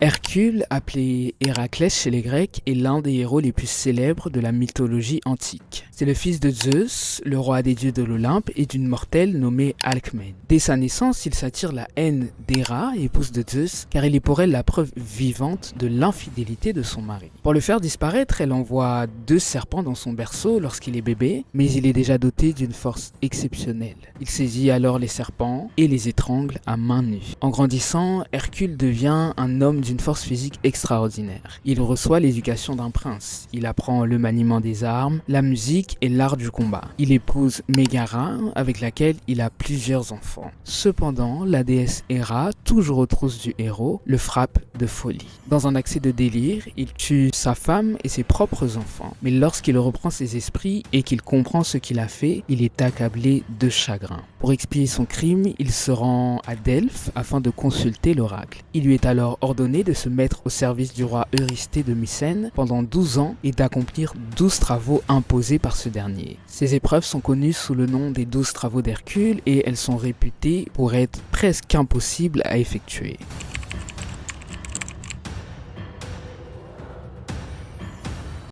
Hercule, appelé Héraclès chez les Grecs, est l'un des héros les plus célèbres de la mythologie antique. C'est le fils de Zeus, le roi des dieux de l'Olympe, et d'une mortelle nommée Alcmène. Dès sa naissance, il s'attire la haine d'Héra, épouse de Zeus, car il est pour elle la preuve vivante de l'infidélité de son mari. Pour le faire disparaître, elle envoie 2 serpents dans son berceau lorsqu'il est bébé, mais il est déjà doté d'une force exceptionnelle. Il saisit alors les serpents et les étrangle à main nue. En grandissant, Hercule devient un homme d'une force physique extraordinaire. Il reçoit l'éducation d'un prince. Il apprend le maniement des armes, la musique et l'art du combat. Il épouse Mégara, avec laquelle il a plusieurs enfants. Cependant, la déesse Héra, toujours aux trousses du héros, le frappe de folie. Dans un accès de délire, il tue sa femme et ses propres enfants. Mais lorsqu'il reprend ses esprits et qu'il comprend ce qu'il a fait, il est accablé de chagrin. Pour expier son crime, il se rend à Delphes afin de consulter l'oracle. Il lui est alors ordonné de se mettre au service du roi Eurysthée de Mycène pendant 12 ans et d'accomplir 12 travaux imposés par ce dernier. Ces épreuves sont connues sous le nom des 12 travaux d'Hercule et elles sont réputées pour être presque impossibles à effectuer.